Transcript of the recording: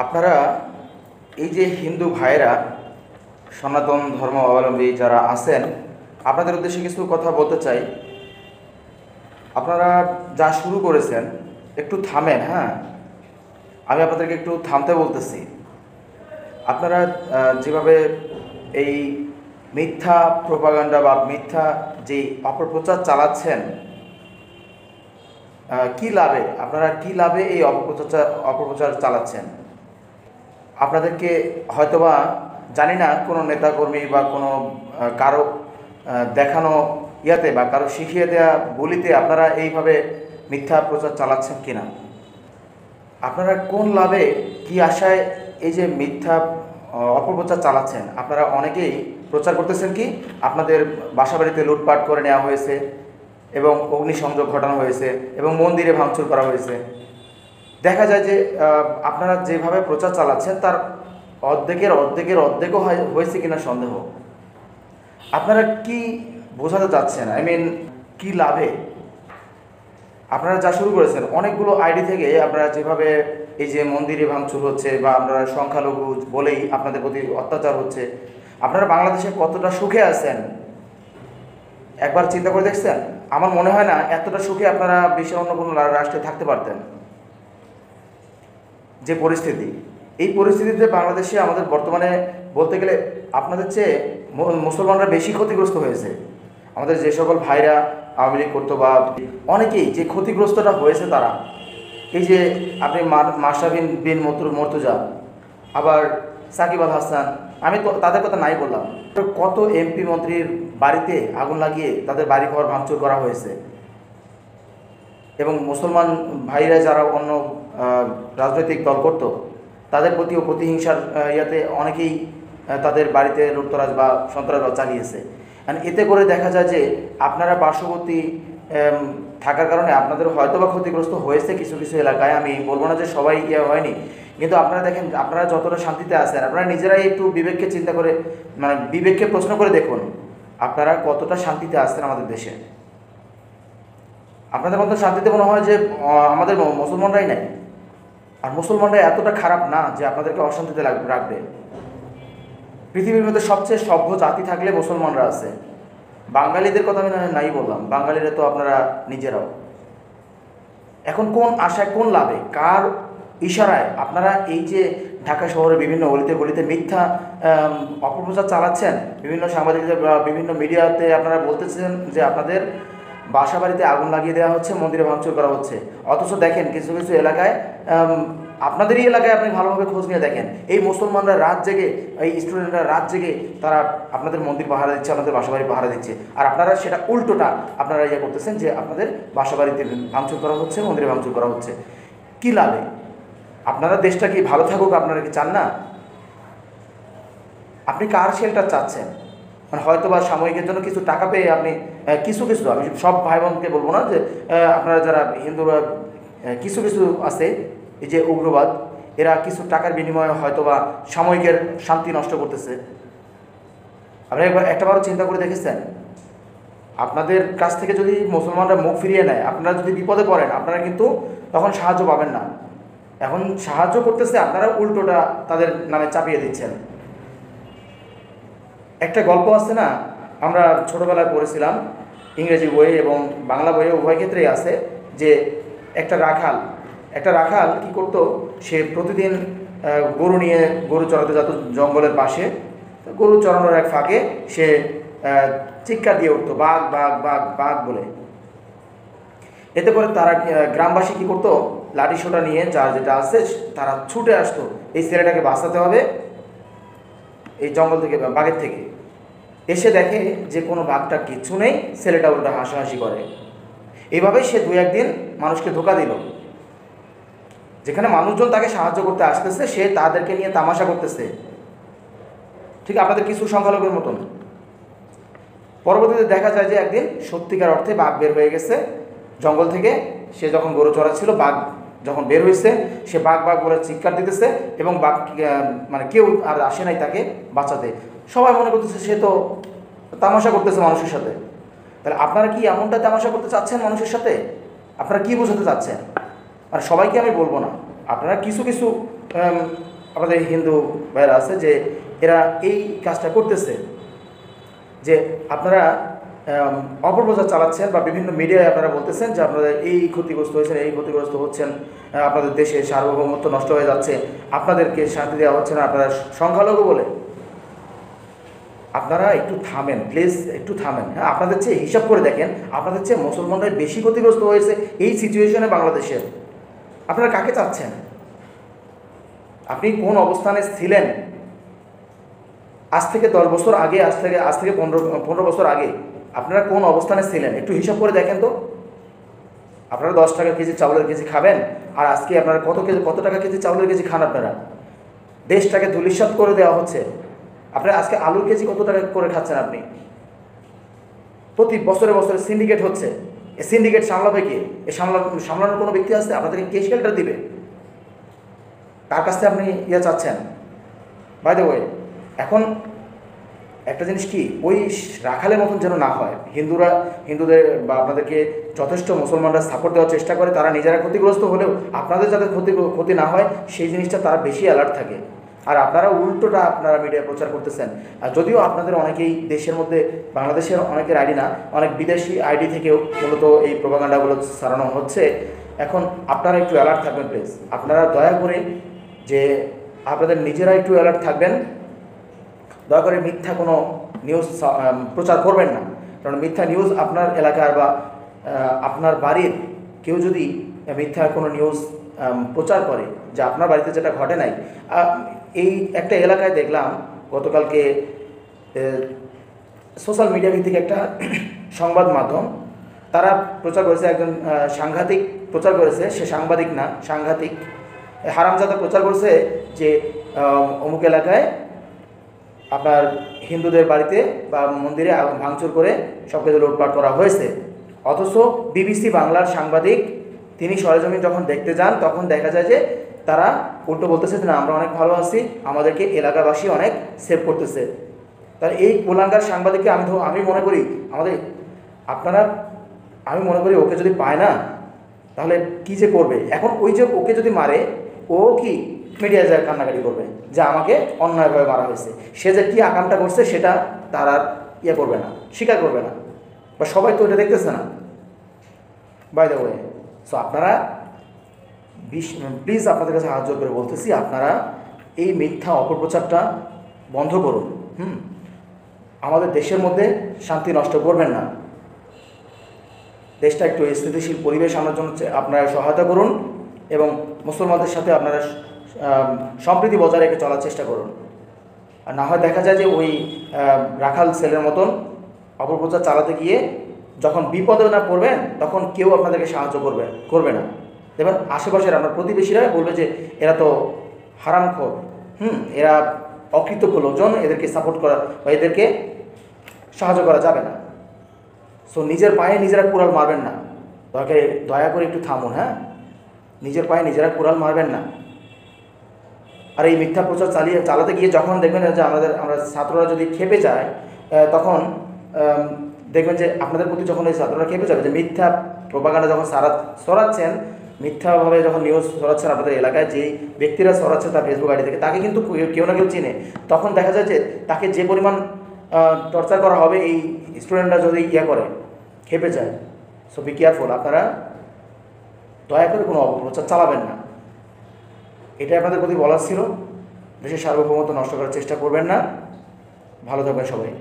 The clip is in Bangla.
আপনারা এই যে হিন্দু ভাইয়েরা সনাতন ধর্ম অবলম্বী যারা আছেন, আপনাদের উদ্দেশ্যে কিছু কথা বলতে চাই। আপনারা যা শুরু করেছেন একটু থামেন। হ্যাঁ, আমি আপনাদেরকে একটু থামতে বলতেছি। আপনারা যেভাবে এই মিথ্যা প্রোপাগান্ডা বা মিথ্যা যে অপপ্রচার চালাচ্ছেন, কি লাভে আপনারা কি লাভে এই অপপ্রচার চালাচ্ছেন? আপনাদেরকে হয়তোবা জানি না কোনো নেতাকর্মী বা কোনো কারো দেখানো ইয়াতে বা কারো শিখিয়ে দেওয়া বলিতে আপনারা এইভাবে মিথ্যা প্রচার চালাচ্ছেন কিনা। আপনারা কোন লাভে কি আশায় এই যে মিথ্যা অপপ্রচার চালাচ্ছেন? আপনারা অনেকেই প্রচার করতেছেন কি আপনাদের বাসাবাড়িতে লুটপাট করে নেওয়া হয়েছে এবং অগ্নিসংযোগ ঘটানো হয়েছে এবং মন্দিরে ভাঙচুর করা হয়েছে। দেখা যায় যে আপনারা যেভাবে প্রচার চালাচ্ছেন তার অর্ধেকও হয়েছে কিনা সন্দেহ। আপনারা কি বোঝাতে চাচ্ছেন? কি লাভে আপনারা যা শুরু করেছেন? অনেকগুলো আইডি থেকে আপনারা যেভাবে এই যে মন্দিরে ভাঙচুর হচ্ছে বা আপনারা সংখ্যালঘু বলেই আপনাদের প্রতি অত্যাচার হচ্ছে, আপনারা বাংলাদেশে কতটা সুখে আছেন একবার চিন্তা করে দেখছেন? আমার মনে হয় না এতটা সুখে আপনারা বিশ্বের অন্য কোনো রাষ্ট্রে থাকতে পারতেন। যে পরিস্থিতি, এই পরিস্থিতিতে বাংলাদেশে আমাদের বর্তমানে বলতে গেলে আপনাদের চেয়ে মুসলমানরা বেশি ক্ষতিগ্রস্ত হয়েছে। আমাদের যে সকল ভাইরা আওয়ামী লীগ করতো বা অনেকেই যে ক্ষতিগ্রস্তটা হয়েছে তারা, এই যে আপনি মাশরাফি বিন মর্তুজা, আবার সাকিব আল হাসান, আমি তো তাদের কথা নাই বললাম, কত এমপি মন্ত্রীর বাড়িতে আগুন লাগিয়ে তাদের বাড়িঘর ভাঙচুর করা হয়েছে। এবং মুসলমান ভাইরা যারা অন্য রাজনৈতিক দল করতো তাদের প্রতিও প্রতিহিংসার ইয়াতে অনেকেই তাদের বাড়িতে লুটতরাজ বা সন্ত্রাসবাদ চালিয়েছে। এতে করে দেখা যায় যে আপনারা পার্শ্ববর্তী থাকার কারণে আপনাদের হয়তো বা ক্ষতিগ্রস্ত হয়েছে কিছু কিছু এলাকায়। আমি বলবো না যে সবাই হয়নি, কিন্তু আপনারা দেখেন আপনারা যতটা শান্তিতে আছেন, আপনারা নিজেরাই একটু বিবেককে চিন্তা করে বিবেককে প্রশ্ন করে দেখুন আপনারা কতটা শান্তিতে আছেন আমাদের দেশে। আপনাদের মতো শান্তিতে মনে হয় যে আমাদের মুসলমানরাই নাই। আর মুসলমানরা এতটা খারাপ না যে আপনাদেরকে অশান্তিতে রাখবে। পৃথিবীর মধ্যে সবচেয়ে সভ্য জাতি থাকলে মুসলমানরা আছে। বাঙালিদের কথা আমি নাই বললাম, বাঙালিরা তো আপনারা নিজেরাও। এখন কোন আশায়, কোন লাভে, কার ইশারায় আপনারা এই যে ঢাকা শহরের বিভিন্ন অলিতে গলিতে মিথ্যা অপপ্রচার চালাচ্ছেন? বিভিন্ন সাংবাদিকদের বিভিন্ন মিডিয়াতে আপনারা বলতেছেন যে আপনাদের বাসা বাড়িতে আগুন লাগিয়ে দেওয়া হচ্ছে, মন্দিরে ভাঙচুর করা হচ্ছে। অথচ দেখেন কিছু কিছু এলাকায়, আপনাদেরই এলাকায় আপনি ভালোভাবে খোঁজ নিয়ে দেখেন, এই মুসলমানরা রাত জেগে, এই স্টুডেন্টরা রাত জেগে তারা আপনাদের মন্দির পাহারা দিচ্ছে, আপনাদের বাসাবাড়ি পাহারা দিচ্ছে। আর আপনারা সেটা উল্টোটা আপনারা করতেছেন যে আপনাদের বাসাবাড়িতে ভাঙচুর করা হচ্ছে, মন্দিরে ভাঙচুর করা হচ্ছে। কী লাভে? আপনারা দেশটা কি ভালো থাকুক আপনারা কি চান না? আপনি কার শেল্টার চাচ্ছেন? হয়তো বা সাময়িকের জন্য কিছু টাকা পেয়ে আপনি কিছু আমি সব ভাই বোনকে বলবো না, যে আপনারা যারা হিন্দুরা কিছু আছে এই যে উগ্রবাদ, এরা কিছু টাকার বিনিময়ে হয়তো বা সাময়িকের শান্তি নষ্ট করতেছে। আপনি একটাবারও চিন্তা করে দেখেছেন? আপনাদের কাছ থেকে যদি মুসলমানরা মুখ ফিরিয়ে নেয়, আপনারা যদি বিপদে পড়েন, আপনারা কিন্তু তখন সাহায্য পাবেন না। এখন সাহায্য করতেছে, আপনারা উল্টোটা তাদের নামে চাপিয়ে দিচ্ছেন। একটা গল্প আছে না, আমরা ছোটোবেলায় পড়েছিলাম ইংরেজি বইয়ে এবং বাংলা বইয়ে, উভয় ক্ষেত্রেই আছে, যে একটা রাখাল কি করতো, সে প্রতিদিন গরু চড়াতে যেত জঙ্গলের পাশে। গরু চড়ানোর এক ফাঁকে সে চিৎকার দিয়ে উঠতো, বাঘ বাঘ বাঘ বাঘ বলে। এতে করে তারা গ্রামবাসী কি করতো, লাঠি সোটা নিয়ে যার যেটা আছে তারা ছুটে আসতো, এই ছেলেটাকে বাঁচাতে হবে এই জঙ্গল থেকে, বাঘের থেকে। এসে দেখে যে কোনো বাঘটা কিচ্ছু নেই, ছেলেটা উল্টা হাসাহাসি করে। এইভাবেই সে 2-1 দিন মানুষকে ধোঁকা দিল। যেখানে মানুষজন তাকে সাহায্য করতে আসতেছে, সে তাদেরকে নিয়ে তামাশা করতেছে, ঠিক আপনাদের কিছু সংখ্যালঘুর মতন। পরবর্তীতে দেখা যায় যে একদিন সত্যিকার অর্থে বাঘ বের হয়ে গেছে জঙ্গল থেকে। সে যখন গরু চড়াচ্ছিল, বাঘ যখন বের হয়েছে, সে বাঘ বাঘ বলে চিৎকার দিতেছে এবং বাঘ কেউ আর আসে নাই তাকে বাঁচাতে। সবাই মনে করতেছে সে তো তামাশা করতেছে মানুষের সাথে। তাহলে আপনারা কি এমনটা তামাশা করতে চাচ্ছেন মানুষের সাথে? আপনারা কি বোঝাতে চাচ্ছেন? সবাইকে আমি বলবো না, আপনারা কিছু আম, আমাদের হিন্দু ভাইরা আছে যে এরা এই কাজটা করতেছে, যে আপনারা অপপ্রচার চালাচ্ছেন বা বিভিন্ন মিডিয়ায় আপনারা বলতেছেন যে আপনারা এই ক্ষতিগ্রস্ত হয়েছেন, এই ক্ষতিগ্রস্ত হচ্ছেন, আপনাদের দেশে সার্বভৌমত্ব নষ্ট হয়ে যাচ্ছে, আপনাদেরকে শান্তি দেওয়া হচ্ছে না, আপনারা সংখ্যালঘু বলে। আপনারা একটু থামেন প্লিজ, একটু থামেন। হ্যাঁ, আপনাদের চেয়ে হিসাব করে দেখেন, আপনাদের চেয়ে মুসলমানরা বেশি ক্ষতিগ্রস্ত হয়েছে এই সিচুয়েশনে বাংলাদেশের। আপনারা কাকে চাচ্ছেন? আপনি কোন অবস্থানে ছিলেন আজ থেকে 10 বছর আগে, আজ থেকে 15 বছর আগে আপনারা কোন অবস্থানে ছিলেন একটু হিসাব করে দেখেন তো। আপনারা 10 টাকা কেজি চাউলের কেজি খাবেন, আর আজকে আপনারা কত টাকা কেজি চাউলের কেজি খান? আপনারা দেশটাকে ধূলিসাৎ করে দেওয়া হচ্ছে। আপনারা আজকে আলুর কেজি কত টাকা করে খাচ্ছেন? আপনি প্রতি বছরে বছরে সিন্ডিকেট হচ্ছে। এই সিন্ডিকেট সামলাবে কে? সামলানোর কোনো ব্যক্তি আছে? আপনাদেরকে কে শেল্টার দিবে? কার কাছ থেকে আপনি চাচ্ছেন? বাই দ্য ওয়ে, এখন একটা জিনিস কি, ওই রাখালের মতন যেন না হয়। হিন্দুদের বা আপনাদেরকে যথেষ্ট মুসলমানরা সাপোর্ট দেওয়ার চেষ্টা করে, তারা নিজেরা ক্ষতিগ্রস্ত হলেও আপনাদের যাতে ক্ষতি না হয় সেই জিনিসটা তারা বেশি অ্যালার্ট থাকে। আর আপনারা উল্টোটা আপনারা মিডিয়ায় প্রচার করতেছেন। আর যদিও আপনাদের অনেকেই দেশের মধ্যে, বাংলাদেশের অনেকের আইডি না, অনেক বিদেশি আইডি থেকেও মূলত এই প্রোপাগান্ডাগুলো ছড়ানো হচ্ছে। এখন আপনারা একটু অ্যালার্ট থাকবেন প্লিজ। আপনারা দয়া করে যে আপনাদের নিজেরা একটু অ্যালার্ট থাকবেন। দয়া করে মিথ্যা কোনো নিউজ প্রচার করবেন না, কারণ মিথ্যা নিউজ আপনার এলাকার বা আপনার বাড়ির কেউ যদি মিথ্যা কোনো নিউজ প্রচার করে যে আপনার বাড়িতে যেটা ঘটে নাই। এই একটা এলাকায় দেখলাম গতকালকে সোশ্যাল মিডিয়া ভিত্তিক একটা সংবাদ মাধ্যম, তারা প্রচার করেছে, একজন সাংঘাতিক প্রচার করেছে, সে সাংবাদিক না, সাংঘাতিক হারামজাদা প্রচার করেছে যে অমুক এলাকায় আপনার হিন্দুদের বাড়িতে বা মন্দিরে ভাঙচুর করে সব কিছু লুটপাট করা হয়েছে। অথচ বিবিসি বাংলার সাংবাদিক তিনি সরেজমিন যখন দেখতে যান তখন দেখা যায় যে তারা উল্টো বলতেছে যে না, আমরা অনেক ভালো আছি, আমাদেরকে এলাকাবাসী অনেক সেভ করতেছে। তাই এই কুলাঙ্গার সাংবাদিককে আমি মনে করি আমি মনে করি ওকে যদি পায় না তাহলে কি যে করবে। এখন ওই যে ওকে যদি মারে, ও কি মিডিয়া যায় কান্নাকাটি করবে যে আমাকে অন্যায়ভাবে মারা হয়েছে। সে যে কী আকামটা করছে সেটা তার আর করবে না, স্বীকার করবে না, বা সবাই তো এটা দেখতেছে না। বাই দ্য ওয়ে, সো আপনারা প্লিজ আপনাদের কাছে হাত জোর করে বলতেছি, আপনারা এই মিথ্যা অপপ্রচারটা বন্ধ করুন। আমাদের দেশের মধ্যে শান্তি নষ্ট করবেন না। দেশটা একটু স্থিতিশীল পরিবেশ আনার জন্য আপনারা সহায়তা করুন এবং মুসলমানদের সাথে আপনারা সম্প্রীতি বজায় রেখে চলার চেষ্টা করুন। আর না হয় দেখা যায় যে ওই রাখাল ছেলের মতন অপপ্রচার চালাতে গিয়ে যখন বিপদে না পড়বেন তখন কেউ আপনাদেরকে সাহায্য করবে না। দেখবেন আশেপাশের আপনার প্রতিবেশীরা বলবে যে এরা তো হারামখোর, এরা অকৃতজ্ঞ লোকজন, এদেরকে সাপোর্ট করা বা এদেরকে সাহায্য করা যাবে না। সো নিজের পায়ে নিজেরা কুড়াল মারবেন না, দয়া করে একটু থামুন। হ্যাঁ, নিজের পায়ে নিজেরা কুড়াল মারবেন না। আর এই মিথ্যা প্রচার চালাতে গিয়ে যখন দেখবেন যে আমরা ছাত্ররা যদি খেপে যায়, তখন দেখবেন যে আপনাদের প্রতি যখন এই ছাত্ররা খেপে যাবে, যে মিথ্যা প্রোপাগান্ডা যখন ছড়াচ্ছেন, মিথ্যাভাবে যখন নিউজ ছড়াচ্ছেন আপনাদের এলাকায়, যেই ব্যক্তিরা ছড়াচ্ছে তার ফেসবুক আইডি থেকে, তাকে কিন্তু কেউ না কেউ চিনে। তখন দেখা যায় যে তাকে যে পরিমাণ টর্চার করা হবে, এই স্টুডেন্টরা যদি করে খেপে যায়। So be careful. আপনারা দয়া করে কোনো অপপ্রচার চালাবেন না, এটাই আপনাদের প্রতি বলার ছিল। দেশের সার্বভৌমত্ব নষ্ট করার চেষ্টা করবেন না। ভালো থাকবেন সবাই।